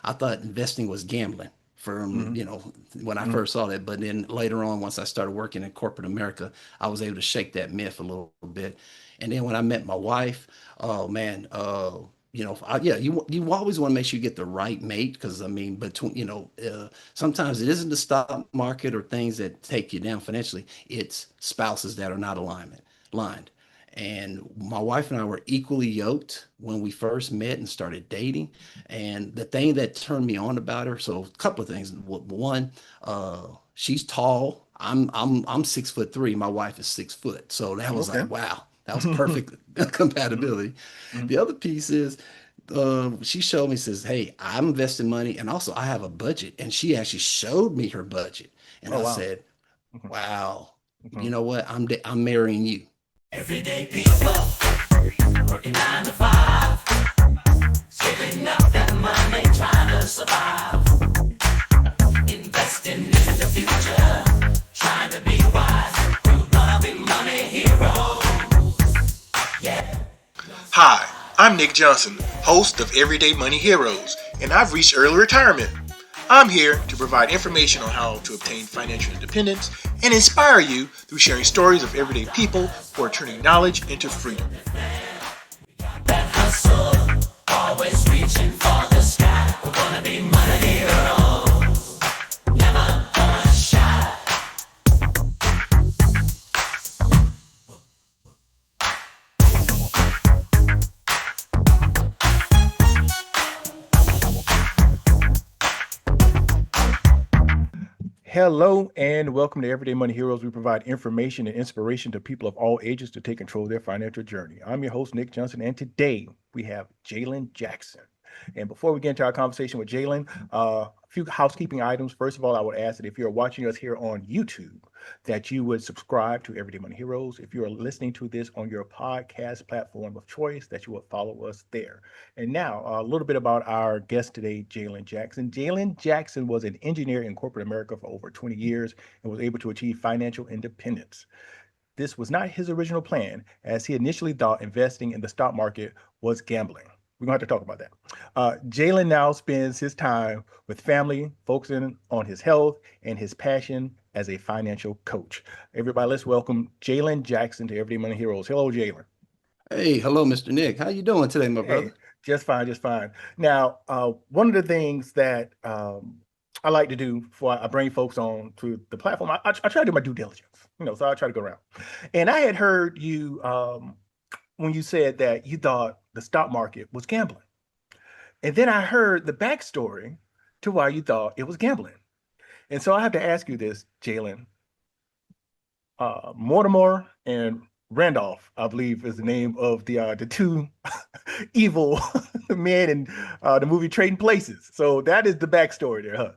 I thought investing was gambling from, Hmm. when I Hmm. first saw that. But then later on, once I started working in corporate America, I was able to shake that myth a little bit. And then when I met my wife, oh man, yeah, you always want to make sure you get the right mate because I mean, between sometimes it isn't the stock market or things that take you down financially. It's spouses that are not aligned. And my wife and I were equally yoked when we first met and started dating. And the thing that turned me on about her, so a couple of things. One, she's tall. I'm 6'3". My wife is 6 foot. So that was Okay. like, wow, that was Hmm. perfect compatibility. The other piece is she showed me, says, hey, I'm investing money and also I have a budget. And she actually showed me her budget. And Oh I wow. said, Hmm. wow, Hmm. you know what? I'm marrying you. Everyday people working 9 to 5, saving up that money, trying to survive, investing in the future, trying to be wise. We're gonna be money heroes. Yeah. Hi, I'm Nick Johnson, host of Everyday Money Heroes, and I've reached early retirement. I'm here to provide information on how to obtain financial independence and inspire you through sharing stories of everyday people who are turning knowledge into freedom. That hustle, always reaching for the sky. We're gonna be money heroes, never gonna shy. Hello and welcome to Everyday Money Heroes. We provide information and inspiration to people of all ages to take control of their financial journey. I'm your host, Nick Johnson, and today we have Jaylen Jackson. And before we get into our conversation with Jaylen, a few housekeeping items. First of all, I would ask that if you're watching us here on YouTube, that you would subscribe to Everyday Money Heroes. If you are listening to this on your podcast platform of choice, that you would follow us there. And now, a little bit about our guest today, Jaylen Jackson. Jaylen Jackson was an engineer in corporate America for over 20 years and was able to achieve financial independence. This was not his original plan, as he initially thought investing in the stock market was gambling. We're going to have to talk about that. Jaylen now spends his time with family, focusing on his health and his passion as a financial coach. Everybody, let's welcome Jaylen Jackson to Everyday Money Heroes. Hello, Jaylen. Hey, hello, Mr. Nick. How you doing today, my Hey, brother? just fine, just fine. Now, one of the things that I like to do before I bring folks on to the platform, I try to do my due diligence, so I try to go around. And I had heard you when you said that you thought the stock market was gambling. And then I heard the backstory to why you thought it was gambling. And so I have to ask you this, Jaylen. Mortimer and Randolph, I believe, is the name of the two evil men in the movie Trading Places. So that is the backstory there, huh?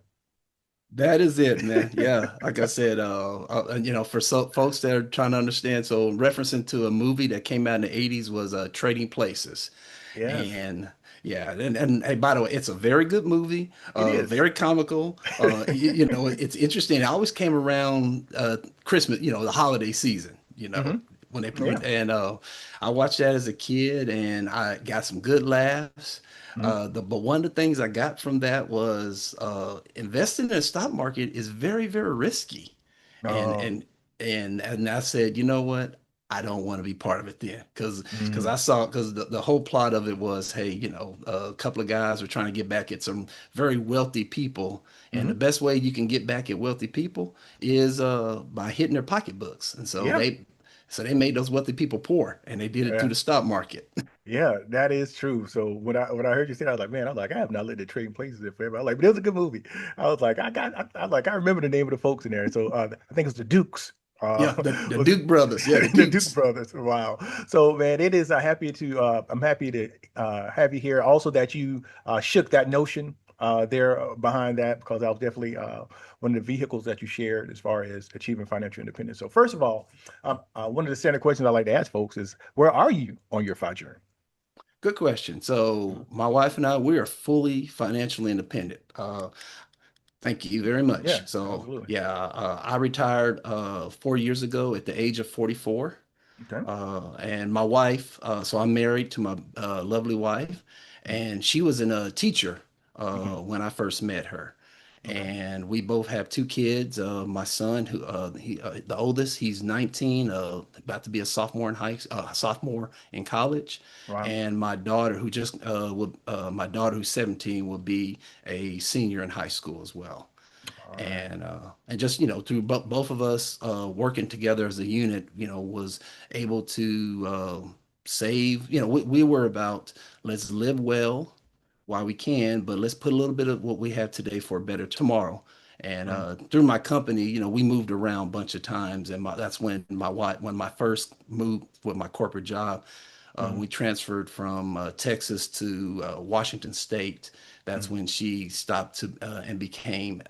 That is it, man. Yeah, like I said, for folks that are trying to understand, so referencing to a movie that came out in the '80s was Trading Places, Yes, and yeah, and hey, by the way, it's a very good movie, it is. very comical. It's interesting. It always came around Christmas, the holiday season, Hmm. when they Yeah. put and I watched that as a kid, and I got some good laughs. Mhm. But one of the things I got from that was investing in the stock market is very, very risky. And Oh. and and I said, you know what? I don't want to be part of it then, because Mm. I saw because the whole plot of it was, hey, a couple of guys were trying to get back at some very wealthy people, and Hmm. the best way you can get back at wealthy people is by hitting their pocketbooks, and Yeah. so they made those wealthy people poor, and they did it through Yeah. the stock market. Yeah, that is true. So when I heard you say that, I was like, man, I have not lived in Trading Places in forever. I was like, but it was a good movie. I was like, I remember the name of the folks in there. So I think it's the Dukes. Yeah, the Was Duke brothers. Yeah, the the Duke Dukes. brothers. Wow. So man, it is I'm happy to have you here. Also that you shook that notion there behind that because I was definitely one of the vehicles that you shared as far as achieving financial independence. So first of all, one of the standard questions I like to ask folks is, where are you on your FI journey? Good question. So my wife and I, we are fully financially independent. Thank you very much. Yeah, So absolutely. yeah, I retired 4 years ago at the age of 44. Okay. And my wife, so I'm married to my lovely wife, and she was a teacher Hmm. when I first met her. Okay. And we both have two kids. My son, who the oldest, he's 19, about to be a sophomore in college, Wow. and my daughter, my daughter who's 17, will be a senior in high school as well. All right. And just through both of us working together as a unit, was able to save. We were about, let's live well while we can, but let's put a little bit of what we have today for a better tomorrow. And Mm, through my company, we moved around a bunch of times, and that's when my wife, when my first move with my corporate job, mm, we transferred from Texas to Washington State. That's mm. when she stopped to and became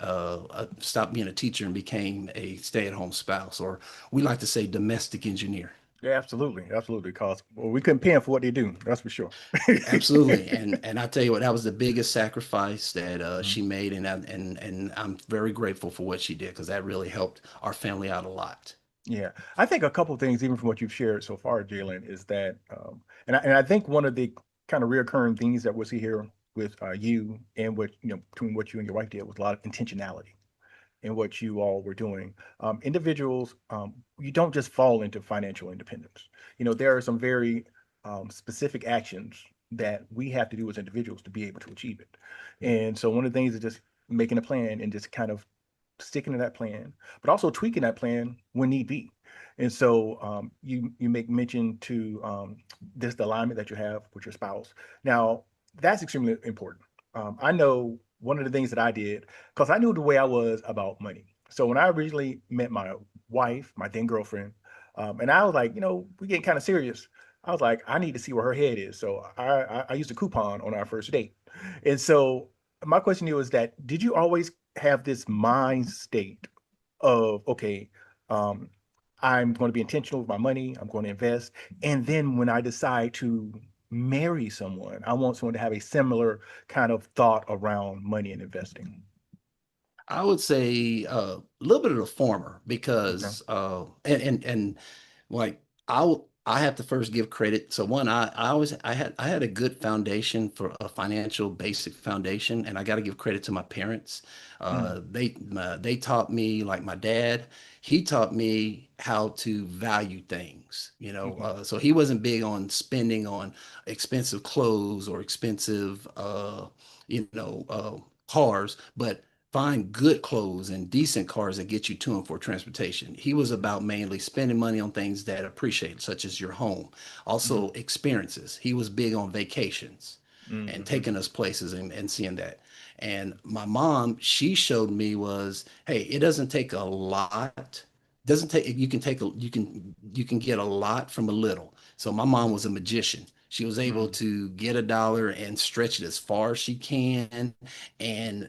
stopped being a teacher and became a stay-at-home spouse, or we like to say domestic engineer. Yeah, absolutely, absolutely. Cause well, we couldn't pay them for what they do. That's for sure. Absolutely, and I tell you what, that was the biggest sacrifice that Mhm. she made, and I'm very grateful for what she did because that really helped our family out a lot. Yeah, I think a couple of things, even from what you've shared so far, Jalen, is that, and I think one of the kind of reoccurring things that we see here with you and what between what you and your wife did was a lot of intentionality in what you all were doing. Individuals, you don't just fall into financial independence. There are some very specific actions that we have to do as individuals to be able to achieve it. And so one of the things is just making a plan and just kind of sticking to that plan, but also tweaking that plan when need be. And so you make mention to this the alignment that you have with your spouse. Now that's extremely important. I know one of the things that I did because I knew the way I was about money. So when I originally met my wife, my then girlfriend, and I was like, we getting kind of serious. I was like, I need to see where her head is. So I used a coupon on our first date. And so my question to you is that did you always have this mind state of, okay, um, I'm going to be intentional with my money, I'm going to invest. And then when I decide to marry someone, I want someone to have a similar kind of thought around money and investing. I would say a little bit of the former Okay. because and like I have to first give credit. So one, I had a good foundation for a financial basic foundation, and I got to give credit to my parents. Mm, They taught me, like my dad, he taught me how to value things. mhm, So he wasn't big on spending on expensive clothes or expensive cars, but find good clothes and decent cars that get you to and for transportation. He was about mainly spending money on things that appreciate, such as your home. mhm, Also, experiences. He was big on vacations and mhm, taking us places and seeing that. And my mom, she showed me was, hey, it doesn't take a lot. Doesn't take you can get a lot from a little. So my mom was a magician. She was able mhm, to get a dollar and stretch it as far as she can, and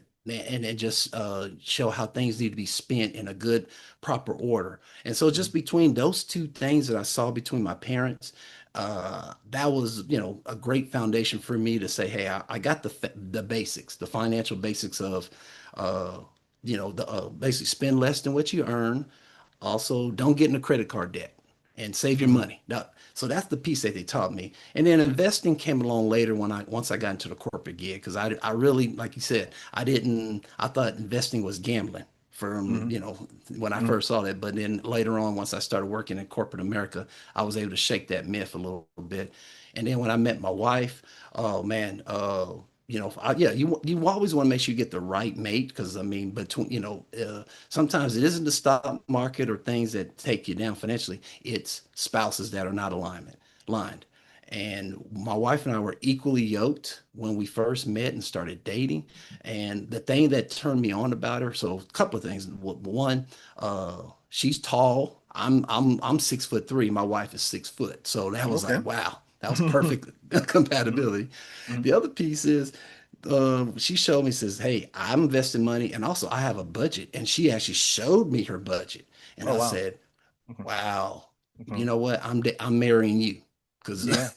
just show how things need to be spent in a good, proper order. And so, mhm, just between those two things that I saw between my parents, that was, a great foundation for me to say, hey, I got the basics, the financial basics of, uh, the basically spend less than what you earn. Also, don't get in a credit card debt and save your mhm, money. So that's the piece that they taught me. And then investing came along later once I got into the corporate gig because I really, like you said, I thought investing was gambling from, mhm, when I mhm. first saw that. But then later on, once I started working in corporate America, I was able to shake that myth a little bit. And then when I met my wife, oh man, yeah, you always want to make sure you get the right mate because I mean, between sometimes it isn't the stock market or things that take you down financially. It's spouses that are not aligned. And my wife and I were equally yoked when we first met and started dating. And the thing that turned me on about her, so a couple of things. One, she's tall. I'm 6'3". My wife is 6 foot. So that was Okay. like, wow, that was perfect Mhm, compatibility. mhm. The other piece is she showed me, says, hey, I'm investing money and also I have a budget. And she actually showed me her budget. And Oh I wow. said, Mhm, wow, you mhm. know what? I'm marrying you because Yeah.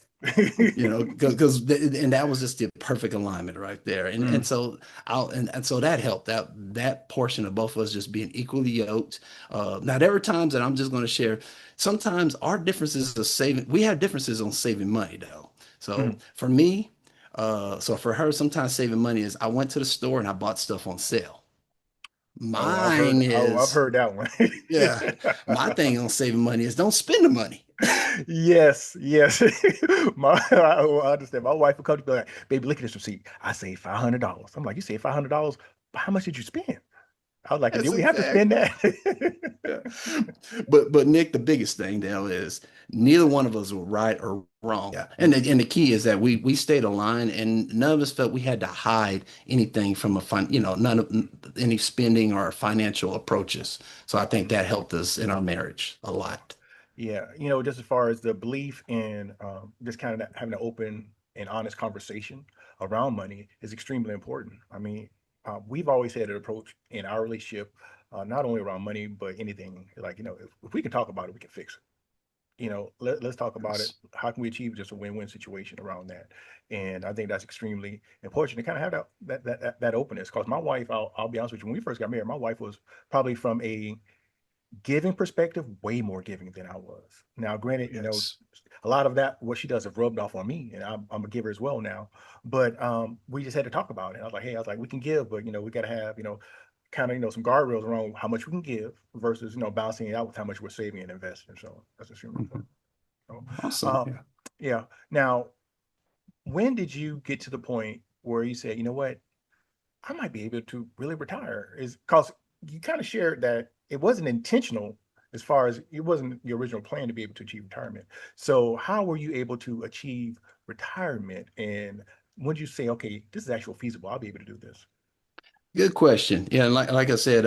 and that was just the perfect alignment right there. And Mm, so and so that helped, that portion of both of us just being equally yoked. Now there were times that I'm just going to share. Sometimes our differences of saving, we have differences on saving money though. So mm, for me, So for her, sometimes saving money is I went to the store and I bought stuff on sale. Oh, Mine I've is, heard that one. yeah, my thing on saving money is don't spend the money. Yes, yes. I understand. My wife will come to me like, baby, look at this receipt. I saved $500. I'm like, you saved $500? How much did you spend? I was like, did That's we have to spend exactly. that? Yeah. But Nick, the biggest thing now is neither one of us were right or wrong. Yeah. And the key is that we stayed aligned and none of us felt we had to hide anything from a fun, none of any spending or financial approaches. So I think that helped us in our marriage a Yeah. lot. Yeah, just as far as the belief in just kind of having an open and honest conversation around money is extremely important. I mean, we've always had an approach in our relationship, not only around money, but anything like, if we can talk about it, we can fix it. Let's talk about it. Yes. How can we achieve just a win-win situation around that? And I think that's extremely important to kind of have that openness. Because my wife, I'll be honest with you, when we first got married, my wife was probably from a giving perspective, way more giving than I was. Now, granted, Yes. a lot of that, what she does have rubbed off on me, and I'm a giver as well now. But we just had to talk about it. I was like, hey, we can give, but we got to have, kind of, some guardrails around how much we can give versus, balancing it out with how much we're saving and investing. So that's extremely Mhm. important. So, Awesome. um, Yeah. yeah. Now, when did you get to the point where you said, you know what, I might be able to really retire? Is because you kind of shared that it wasn't intentional as far as it wasn't your original plan to be able to achieve retirement. So how were you able to achieve retirement? And when did you say, okay, this is actually feasible, I'll be able to do this? Good question. Yeah, and like I said,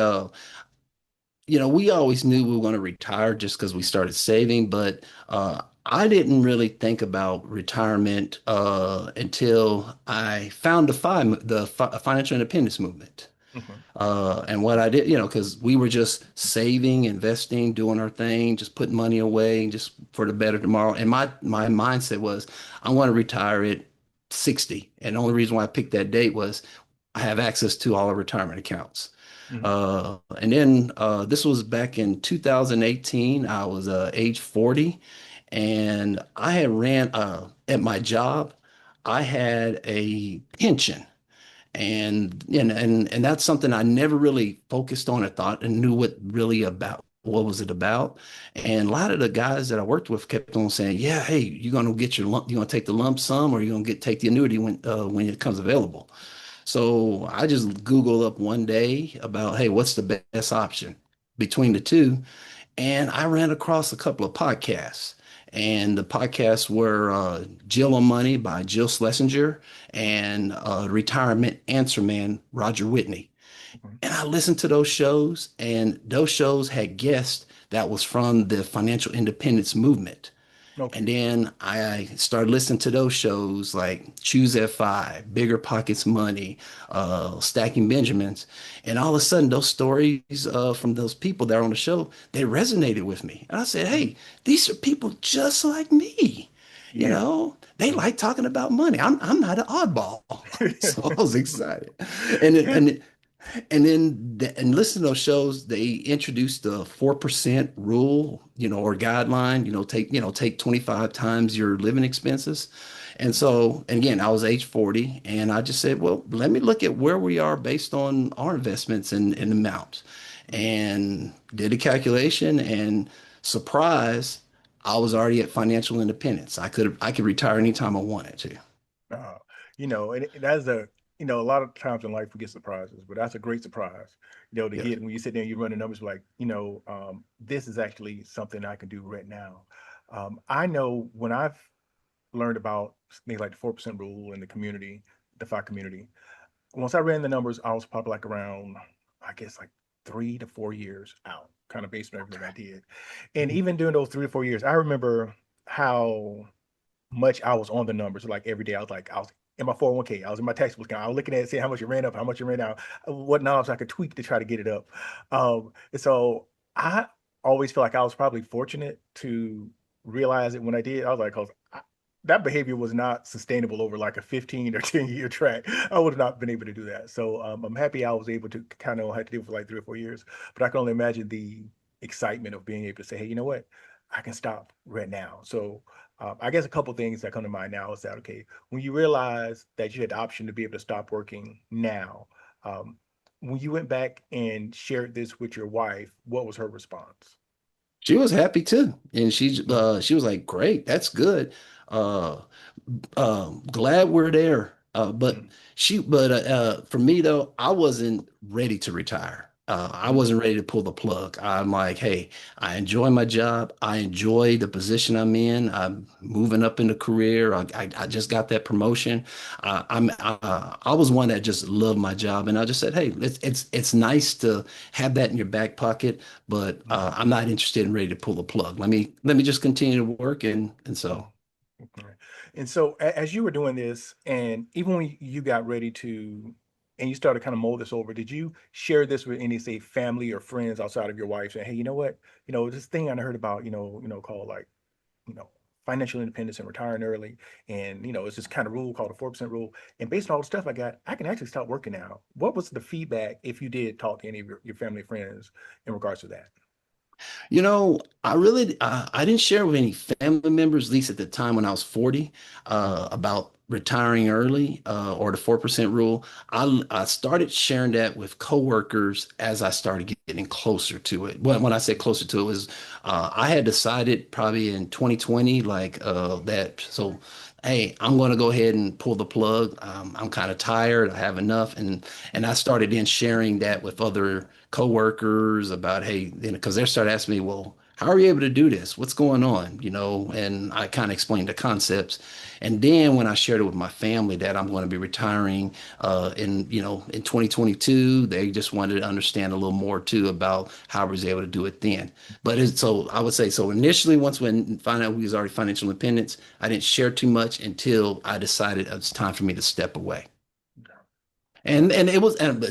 we always knew we were going to retire just because we started saving, but I didn't really think about retirement until I found the financial independence movement. Hmm. And what I did, because we were just saving, investing, doing our thing, just putting money away just for the better tomorrow. And my mindset was, I want to retire at 60. And the only reason why I picked that date was I have access to all our retirement accounts. Hmm. And then this was back in 2018. I was age 40, and I had ran at my job. I had a pension, and that's something I never really focused on or thought and knew what was it about. And a lot of the guys that I worked with kept on saying, "Yeah, hey, you're gonna get your lump, you're gonna take the lump sum, or you're gonna take the annuity when it comes available." So I just Googled up one day about, hey, what's the best option between the two? And I ran across a couple of podcasts. And the podcasts were Jill on Money by Jill Schlesinger and Retirement Answer Man, Roger Whitney. And I listened to those shows, and those shows had guests that was from the financial independence movement. Okay. And then I started listening to those shows like Choose F.I.R.E, Bigger Pockets Money, Stacking Benjamins. And all of a sudden, those stories from those people that are on the show, they resonated with me. And I said, Mhm. hey, these are people just like me. Yeah. They like talking about money. I'm not an oddball. So I was excited. And it, Yeah. and it, and listen to those shows, they introduced the 4% rule, or guideline, take 25 times your living expenses. And so, and again, I was age 40 and I just said, well, let me look at where we are based on our investments and amount. Mhm. And did a calculation and surprise, I was already at financial independence. I could retire anytime I wanted to. Uh, and that's a lot of times in life we get surprises, but that's a great surprise, to Yes. get when you sit there and you run the numbers like, this is actually something I can do right now. I know when I've learned about things like the 4% rule in the community, the FI community, once I ran the numbers, I was probably like around, I guess like 3 to 4 years out, kind of based on everything I did. And Mhm. even during those 3 to 4 years, I remember how much I was on the numbers. Like every day, I was in my 401k, I was in my taxable account, I was looking at it, seeing how much it ran up, how much it ran down, what knobs I could tweak to try to get it up. And so I always feel like I was probably fortunate to realize it when I did. I was like, because that behavior was not sustainable over like a 15 or 10-year track. I would have not been able to do that. So I'm happy I was able to kind of had to do it for like 3 or 4 years. But I can only imagine the excitement of being able to say, hey, you know what? I can stop right now. So I guess a couple things that come to mind now is that, okay, when you realize that you had the option to be able to stop working now, um, when you went back and shared this with your wife, what was her response? She was happy too, and Mm, she was like, "Great, that's good. Uh, Glad we're there." mm, For me though, I wasn't ready to retire. I mm, wasn't ready to pull the plug. I'm like, hey, I enjoy my job. I enjoy the position I'm in. I'm moving up in the career. I just got that promotion. I was one that just loved my job, and I just said, hey, it's nice to have that in your back pocket, but mm, I'm not interested and ready to pull the plug. Let me just continue to work, and mm. so. Okay. And so as you were doing this, and even when you got ready to, and you started kind of mold this over, did you share this with any, say, family or friends outside of your wife saying, hey, you know what, this thing I heard about, called like, you know, financial independence and retiring early. And, it's this kind of rule called the 4% rule. And based on all the stuff I got, I can actually start working now. What was the feedback if you did talk to any of your family friends in regards to that? I didn't share with any family members, at least at the time when I was 40, about retiring early, or the 4% rule. I started sharing that with coworkers as I started getting closer to it. When I say closer to it was, I had decided probably in 2020, like, that. So, hey, I'm going to go ahead and pull the plug. I'm kind of tired. I have enough. And I started in sharing that with other coworkers about, hey, because they started asking me, well, how are you able to do this? What's going on? And I kind of explained the concepts. And then when I shared it with my family that I'm going to be retiring, in 2022, they just wanted to understand a little more too about how I was able to do it then. So I would say, so initially, once when found out we was already financial independence, I didn't share too much until I decided it was time for me to step away. And it was and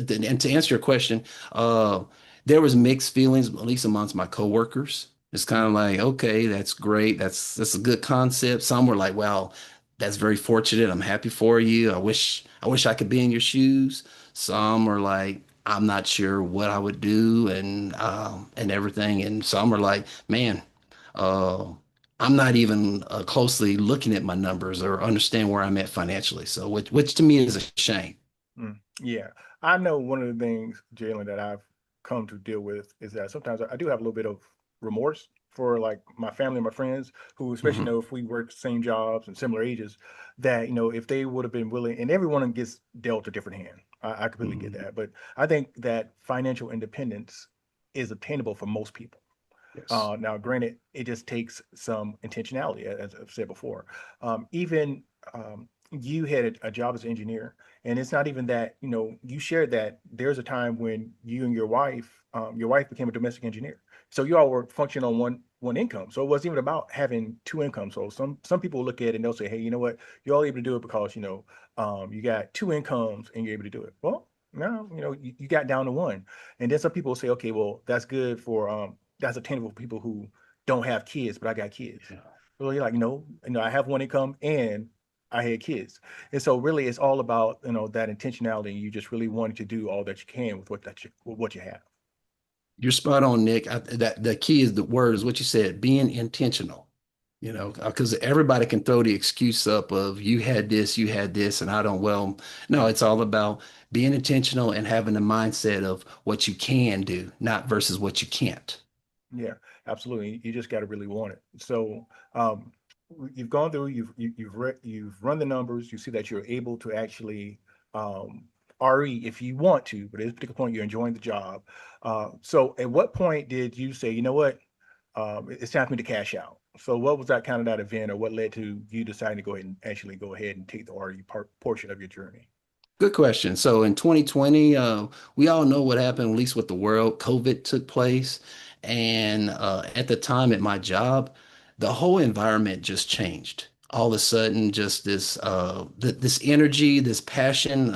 to answer your question, uh, there was mixed feelings, at least amongst my coworkers. It's kind of like, okay, that's great. That's a good concept. Some were like, well, that's very fortunate. I'm happy for you. I wish I could be in your shoes. Some are like, I'm not sure what I would do and everything. And some are like, man, uh, I'm not even closely looking at my numbers or understand where I'm at financially. So which to me is a shame. Yeah, I know one of the things, Jalen, that I've come to deal with is that sometimes I do have a little bit of remorse for like my family and my friends who, especially Mhm. know if we work same jobs and similar ages, that if they would have been willing, and everyone gets dealt a different hand. I completely get Mhm. that, but I think that financial independence is obtainable for most people. Yes. Now, granted, it just takes some intentionality, as I've said before. Even you had a job as an engineer, and it's not even that you shared that there's a time when you and your wife became a domestic engineer, so you all were functioning on one income. So it wasn't even about having two incomes. So some people look at it and they'll say, hey, you know what, you're all able to do it because you got two incomes and you're able to do it. Well, no, you got down to one, and then some people will say, okay, well, that's good for that's attainable for people who don't have kids, but I got kids. Yeah. So you're like, no, I have one income and I had kids. And so really it's all about, that intentionality. You just really wanting to do all that you can with with what you have. You're spot on, Nick. That the key is the word is what you said, being intentional. Because everybody can throw the excuse up of you had this, and I don't. Well, no, it's all about being intentional and having the mindset of what you can do, not versus what you can't. Yeah, absolutely. You just got to really want it. So, um, you've gone through, you've run the numbers. You see that you're able to actually um, RE if you want to, but at this particular point, you're enjoying the job. So, at what point did you say, you know what, it's time for me to cash out? So, what was that kind of that event, or what led to you deciding to go ahead and actually go ahead and take the RE portion of your journey? Good question. So in 2020, we all know what happened, at least with the world. COVID took place. And at the time at my job, the whole environment just changed. All of a sudden, just this energy, this passion,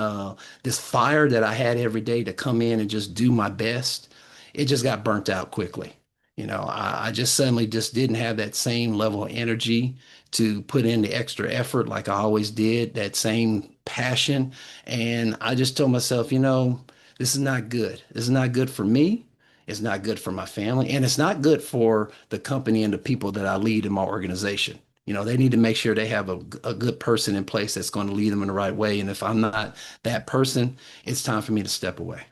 this fire that I had every day to come in and just do my best, it just got burnt out quickly. I just suddenly just didn't have that same level of energy to put in the extra effort like I always did, that same passion. And I just told myself, this is not good. This is not good for me. It's not good for my family. And it's not good for the company and the people that I lead in my organization. They need to make sure they have a good person in place that's going to lead them in the right way. And if I'm not that person, it's time for me to step away.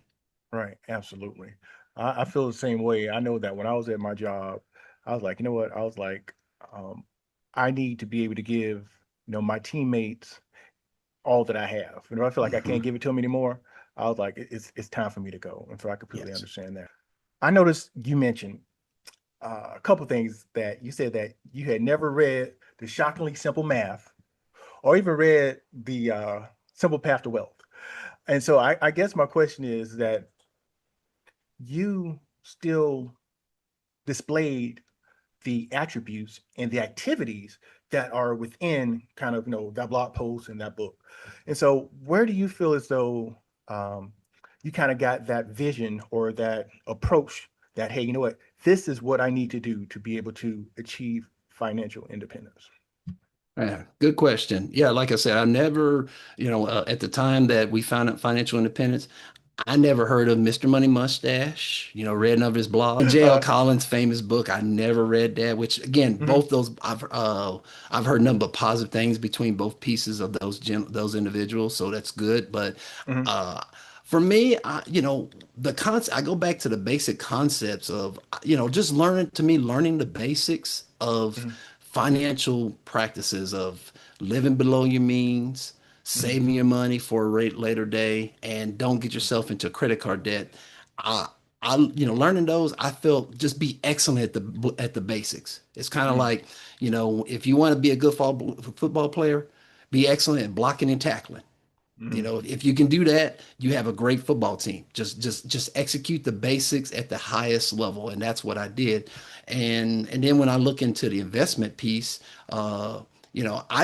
Right, absolutely. I feel the same way. I know that when I was at my job, I was like, you know what? I was like, um, I need to be able to give, my teammates all that I have. And if I feel like I Hmm. can't give it to them anymore, I was like, it's time for me to go. And so I completely Yes. understand that. I noticed you mentioned a couple things that you said that you had never read the shockingly simple math or even read the simple path to wealth. And so I guess my question is that you still displayed the attributes and the activities that are within kind of that blog post and that book. And so where do you feel as though um, you kind of got that vision or that approach that, hey, you know what, this is what I need to do to be able to achieve financial independence? Yeah, good question. Yeah, like I said, I never, at the time that we found out financial independence, I never heard of Mr. Money Mustache, read none of his blog. J.L. uh, Collins' famous book, I never read that, which again, mhm, both those I've heard nothing but positive things between both pieces of those individuals, so that's good. But mhm, uh for me, the concept, I go back to the basic concepts of, just learning the basics of mhm, financial practices of living below your means, mhm, saving your money for a later day, and don't get yourself into credit card debt. I, learning those, I felt just be excellent at the basics. It's kind of mhm, like, if you want to be a good football player, be excellent at blocking and tackling. mhm, If you can do that, you have a great football team. Just execute the basics at the highest level, and that's what I did. And then when I look into the investment piece, I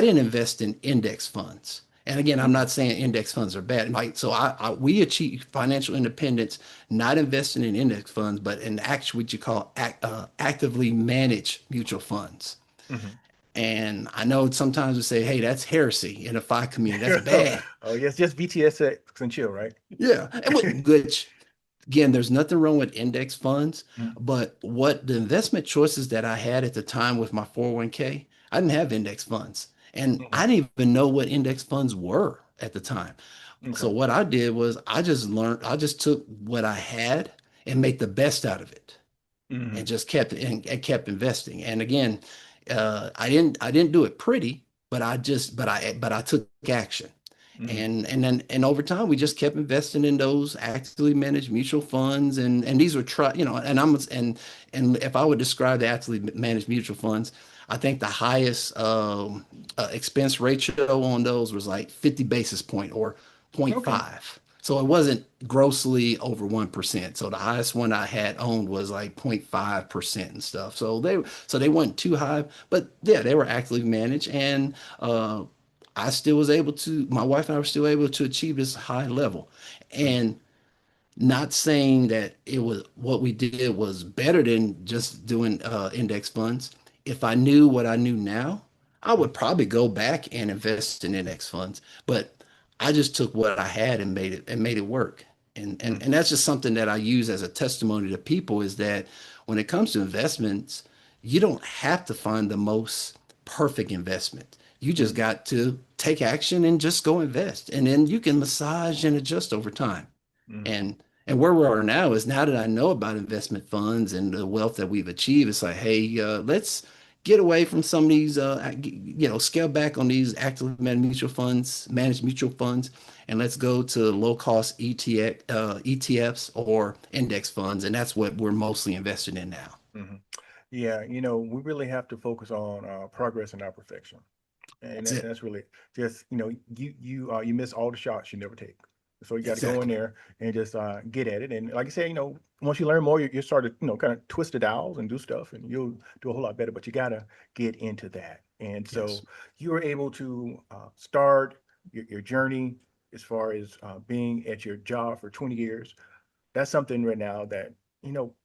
didn't invest in index funds. And again, I'm mhm. not saying index funds are bad. Like, so we achieved financial independence not investing in index funds, but in actually what you call actively managed mutual funds. Mhm. And I know sometimes we say, "Hey, that's heresy in the FI community. That's bad." Oh yes, just BTS and chill, right? Yeah, and which again, there's nothing wrong with index funds, Mhm, but what the investment choices that I had at the time with my 401k, I didn't have index funds, and I mhm. didn't even know what index funds were at the time. So Okay. what I did was I just took what I had and made the best out of it and Mhm, just kept investing. And again, I didn't do it pretty, but I took action. mhm. And over time we just kept investing in those actively managed mutual funds, and these were and if I would describe the actively managed mutual funds, I think the highest expense ratio on those was like 50 basis point or zero point Okay. 0.5. So it wasn't grossly over 1%. So the highest one I had owned was like 0.5% and stuff. So they weren't too high, but yeah, they were actively managed. And my wife and I were still able to achieve this high level. Mhm, And not saying that it was what we did was better than just doing index funds. If I knew what I knew now, I mhm, would probably go back and invest in index funds. But I just took what I had and made it work. And, and mhm, and that's just something that I use as a testimony to people is that when it comes to investments, you don't have to find the most perfect investment. You just mhm, got to take action and just go invest. And then you can massage and adjust over time. mhm. And where we are now is now that I know about investment funds and the wealth that we've achieved, it's like, hey, let's get away from some of these, scale back on these active managed mutual funds, and let's go to low cost ETFs or index funds, and that's what we're mostly invested in now. Mhm. Yeah, we really have to focus on progress and not perfection, and That's it. that's really just you miss all the shots you never take. So you got to go in Exactly. there and just get at it. And like I said, once you learn more, you start to kind of twist the dials and do stuff, and you'll do a whole lot better. But you got to get into that. And Yes. so you were able to start your journey as far as being at your job for 20 years. That's something right now that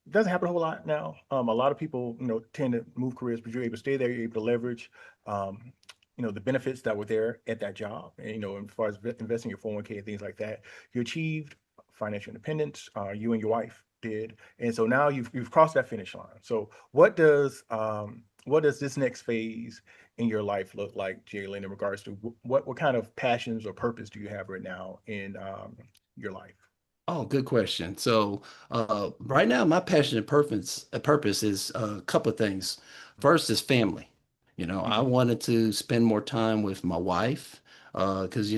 doesn't happen a whole lot now. A lot of people tend to move careers, but you're able to stay there. You're able to leverage um, the benefits that were there at that job, and as far as investing your 401k and things like that. You achieved financial independence. You and your wife did, and so now you've crossed that finish line. So what does what does this next phase in your life look like, Jalen, in regards to what kind of passions or purpose do you have right now in your life? Oh, good question. So, right now, my passion and purpose is a couple of things. First is family. I Mm-hmm. wanted to spend more time with my wife, because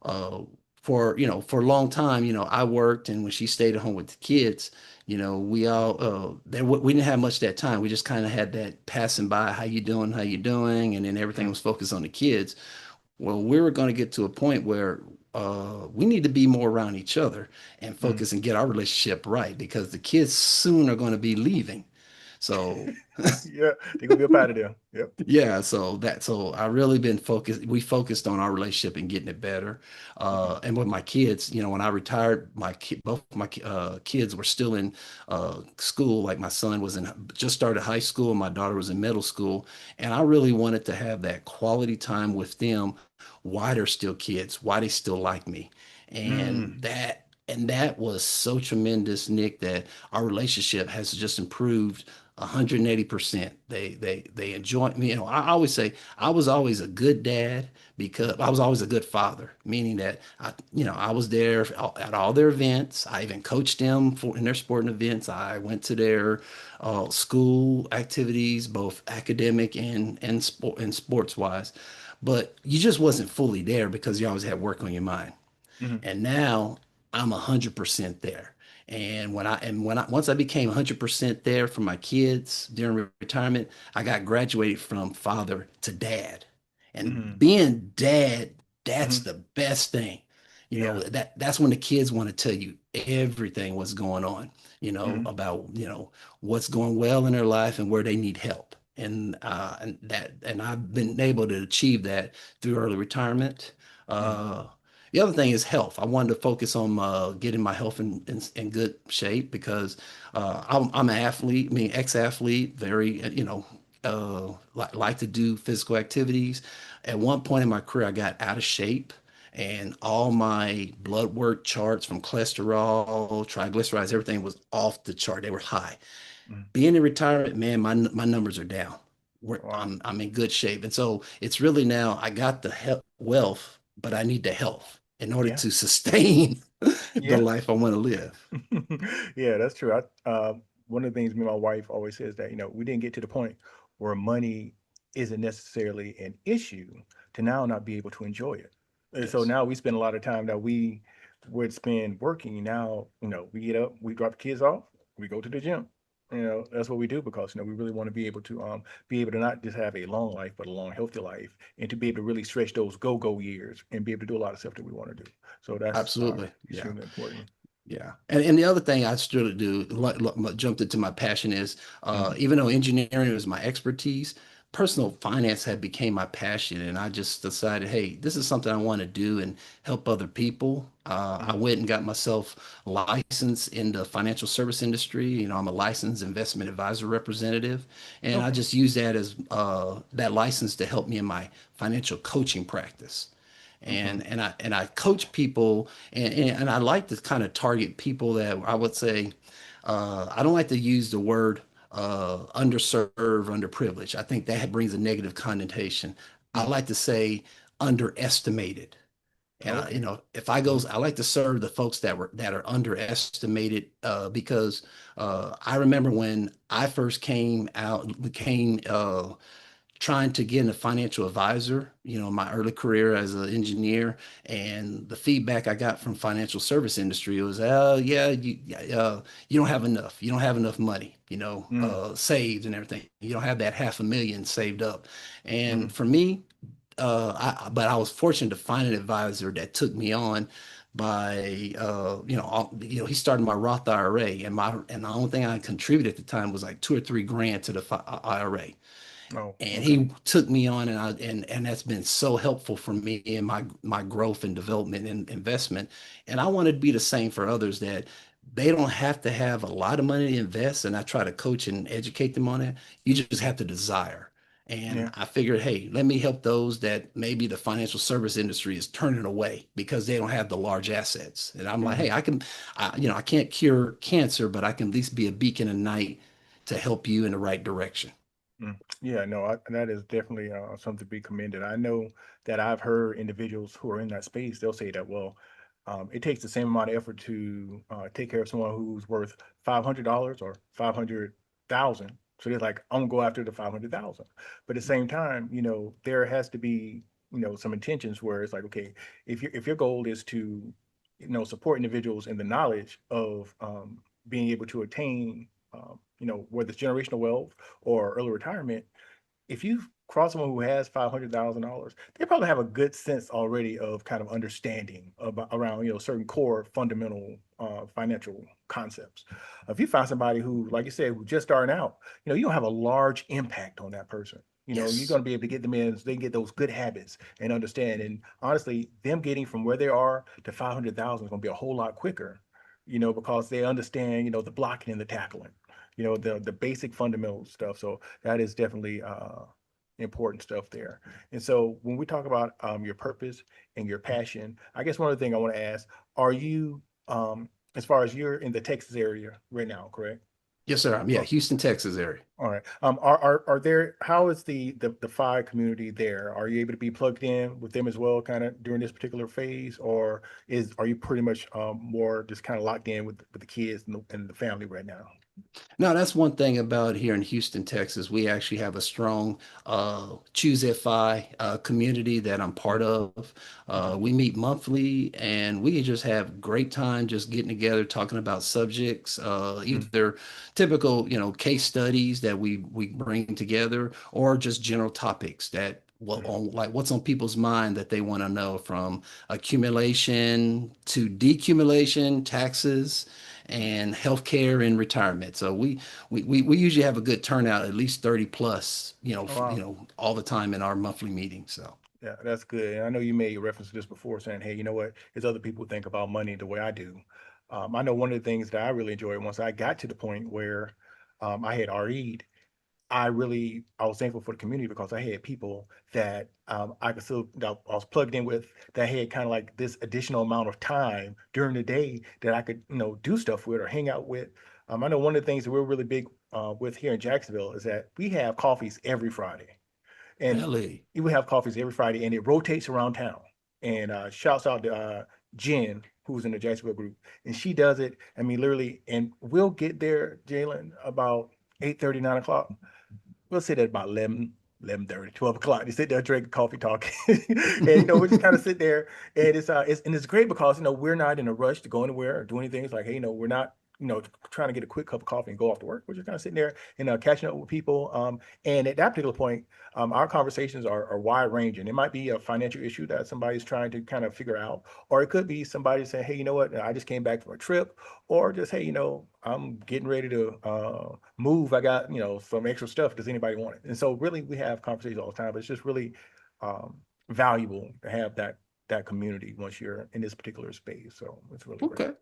uh, for a long time, I worked, and when she stayed at home with the kids, we all we didn't have much that time. We just kind of had that passing by, how you doing, and then everything was focused on the kids. Well, we were going to get to a point where we need to be more around each other and Mm-hmm. focus and get our relationship right because the kids soon are going to be leaving. So Yeah, they're gonna be up out of there. Yep. yeah, so I really been focused. We focused on our relationship and getting it better. Mm-hmm. And with my kids, when I retired, both my kids were still in school. Like my son was in just started high school, my daughter was in middle school, and I really wanted to have that quality time with them while they're still kids, why they still like me, Mm-hmm. and that was so tremendous, Nick, that our relationship has just improved 180%. They enjoy me. I always say I was always a good dad because I was always a good father, meaning that I was there at all their events. I even coached them in their sporting events. I went to their school activities, both academic and sports wise. But you just wasn't fully there because you always had work on your mind. Mm-hmm. And now I'm 100% there. And once I became 100% there for my kids during retirement, I got graduated from father to dad. And Mm-hmm. being dad, that's Mm-hmm. the best thing. Yeah. That's when the kids want to tell you everything what's going on, Mm-hmm. about, what's going well in their life and where they need help. And I've been able to achieve that through early retirement. Mm-hmm. Uh, the other thing is health. I wanted to focus on getting my health in good shape because I'm an athlete, I mean, ex-athlete, very, like to do physical activities. At one point in my career, I got out of shape and all my blood work charts from cholesterol, triglycerides, everything was off the chart. They were high. Mm-hmm. Being in retirement, man, my numbers are down. Wow. I'm in good shape, and so it's really now I got the wealth, but I need the health in order Yeah. to sustain the Yeah. life I want to live. Yeah, that's true. One of the things me and my wife always says that, we didn't get to the point where money isn't necessarily an issue to now not be able to enjoy it. And so Yes, now we spend a lot of time that we would spend working. Now, we get up, we drop the kids off, we go to the gym. That's what we do because, we really want to be able to not just have a long life, but a long, healthy life, and to be able to really stretch those go-go years and be able to do a lot of stuff that we want to do. So that's absolutely, yeah. extremely important. Yeah. And the other thing I still do, jumped into my passion is, Mhm. even though engineering was my expertise, personal finance had became my passion. And I just decided, hey, this is something I want to do and help other people. I Mhm. went and got myself licensed in the financial service industry. I'm a licensed investment advisor representative. And I Okay. just use that as that license to help me in my financial coaching practice Mhm. and I coach people and I like to kind of target people that I would say I don't like to use the word underserved, underprivileged. I think that brings a negative connotation. I Mm. like to say underestimated. And Okay. if I Mhm. goes, I like to serve the folks that are underestimated because I remember when I first became trying to get a financial advisor, my early career as an engineer, and the feedback I got from financial service industry was, yeah, you don't have enough. You don't have enough money, Mm. saved and everything. You don't have that 500,000 saved up. And Mhm. for me, but I was fortunate to find an advisor that took me on by he started my Roth IRA and the only thing I contributed at the time was like 2 or 3 grand to the IRA, Oh, and okay. he took me on and that's been so helpful for me in my growth and development and investment. And I want to be the same for others that they don't have to have a lot of money to invest, and I try to coach and educate them on it. You just have to desire. And Yeah. I figured, hey, let me help those that maybe the financial service industry is turning away because they don't have the large assets. And I'm like, hey, Mhm. I can't cure cancer, but I can at least be a beacon of light to help you in the right direction. Yeah, no, that is definitely something to be commended. I know that I've heard individuals who are in that space, they'll say that, well, it takes the same amount of effort to take care of someone who's worth $500 or 500,000. So they're like, I'm gonna go after the 500,000. But at the same time, there has to be, some intentions where it's like, okay, if your goal is to, support individuals in the knowledge of being able to attain, whether it's generational wealth or early retirement, if you cross someone who has $500,000, they probably have a good sense already of kind of understanding about around certain core fundamental financial concepts. If you find somebody who, like you said, who just starting out, you don't have a large impact on that person. You're Yes. going to be able to get them in so they can get those good habits and understand. And honestly, them getting from where they are to 500,000 is going to be a whole lot quicker, because they understand, the blocking and the tackling, the basic fundamental stuff. So that is definitely important stuff there. And so when we talk about your purpose and your passion, I guess one of the things I want to ask, are you, as far as you're in the Texas area right now, correct? Yes, sir. Yeah, Oh, Houston, Texas area. all right. Are there, how is the FI community there? Are you able to be plugged in with them as well, kind of during this particular phase, or are you pretty much more just kind of locked in with the kids and the family right now? Now, that's one thing about here in Houston, Texas. We actually have a strong Choose FI community that I'm part of. Okay. We meet monthly and we just have great time just getting together, talking about subjects, Mm, either typical, case studies that we bring together or just general topics that mm. like what's on people's mind that they want to know from accumulation to decumulation, taxes and healthcare and retirement. So we usually have a good turnout, at least 30 plus, Oh, wow. all the time in our monthly meetings. So Yeah, that's good. And I know you made reference to this before, saying, "Hey, you know what? There's other people who think about money the way I do." I know one of the things that I really enjoyed once I got to the point where I had RE'd. I was thankful for the community because I had people that I could still that I was plugged in with that had kind of like this additional amount of time during the day that I could do stuff with or hang out with. I know one of the things that we're really big with here in Jacksonville is that we have coffees every Friday, and really, we have coffees every Friday, and it rotates around town. And shouts out to Jen, who's in the Jacksonville group, and she does it. I mean, literally, and we'll get there, Jaylen, about 8:30, 9 o'clock. We'll sit at about 11:30, 12 o'clock. They sit there drinking coffee, talking, and we just kind of sit there, and it's great because we're not in a rush to go anywhere or do anything. It's like, hey, we're not trying to get a quick cup of coffee and go off to work. We're just kind of sitting there and catching up with people. And at that particular point, our conversations are wide ranging. It might be a financial issue that somebody's trying to kind of figure out, or it could be somebody saying, hey, you know what, I just came back from a trip, or just, hey, I'm getting ready to move. I got, some extra stuff. Does anybody want it? And so really we have conversations all the time, but it's just really um, valuable to have that community once you're in this particular space. So it's really great. okay.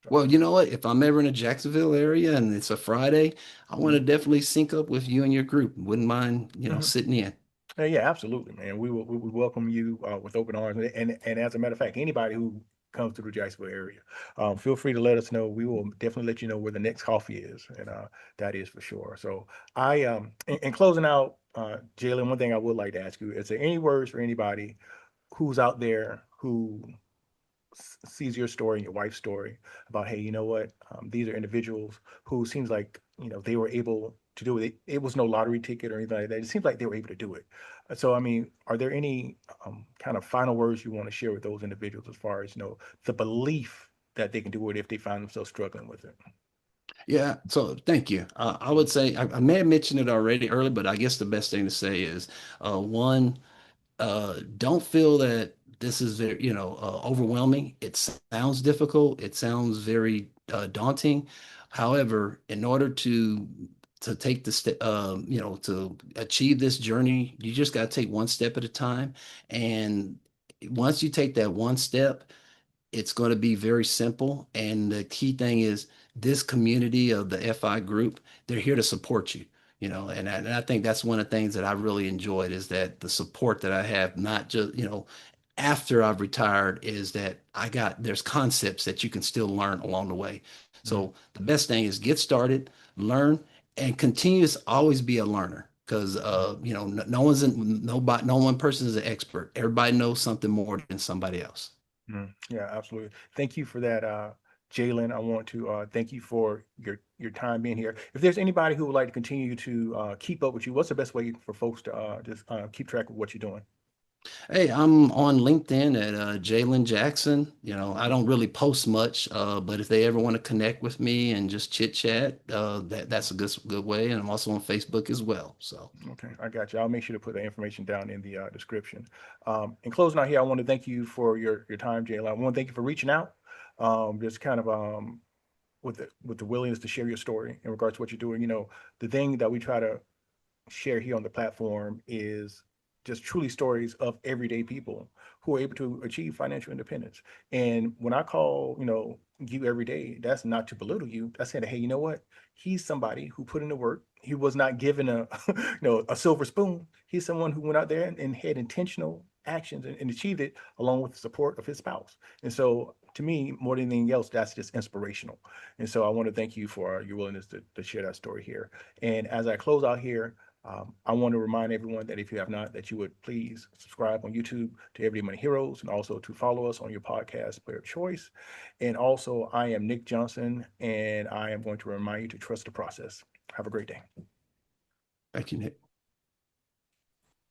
So, Well, you know what? If I'm ever in the Jacksonville area and it's a Friday, I want mhm, to definitely sync up with you and your group. Wouldn't mind, mhm. sitting in. Yeah, absolutely, man. We welcome you with open arms, and as a matter of fact, anybody who comes to the Jacksonville area, feel free to let us know. We will definitely let you know where the next coffee is, and that is for sure. So, in closing out, Jaylen, one thing I would like to ask you: is there any words for anybody who's out there who sees your story and your wife's story about, hey, you know what, these are individuals who seems like they were able to do it. It was no lottery ticket or anything like that. It seems like they were able to do it. So I mean, are there any kind of final words you want to share with those individuals as far as the belief that they can do it if they find themselves struggling with it? Yeah, so thank you. I would say I may have mentioned it already early, but I guess the best thing to say is one, don't feel that this is very, overwhelming. It sounds difficult. It sounds very daunting. However, in order to take the step, to achieve this journey, you just got to take one step at a time. And once you take that one step, it's going to be very simple. And the key thing is this community of the FI group, they're here to support you, and I think that's one of the things that I really enjoyed is that the support that I have, not just, after I've retired, is that there's concepts that you can still learn along the way. Mhm. So the best thing is get started, learn, and continue to always be a learner. because no one's nobody, no one person is an expert. Everybody knows something more than somebody else. Yeah, absolutely. Thank you for that, Jaylynn. I want to thank you for your time being here. If there's anybody who would like to continue to keep up with you, what's the best way for folks to just keep track of what you're doing? Hey, I'm on LinkedIn at Jaylen Jackson. I don't really post much, but if they ever want to connect with me and just chit chat, that's a good way. And I'm also on Facebook as well. So Okay, I got you. I'll make sure to put that information down in the description. In closing out here, I want to thank you for your time, Jayla. I want to thank you for reaching out. Just kind of with the willingness to share your story in regards to what you're doing. The thing that we try to share here on the platform is just truly stories of everyday people who are able to achieve financial independence. And when I call, you every day, that's not to belittle you. That's saying, hey, you know what? He's somebody who put in the work. He was not given a, a silver spoon. He's someone who went out there and had intentional actions and achieved it along with the support of his spouse. And so to me, more than anything else, that's just inspirational. And so I want to thank you for your willingness to share that story here. And as I close out here, I want to remind everyone that if you have not, that you would please subscribe on YouTube to Everyday Money Heroes and also to follow us on your podcast player of choice. And also, I am Nick Johnson, and I am going to remind you to trust the process. Have a great day. thank you, Nick.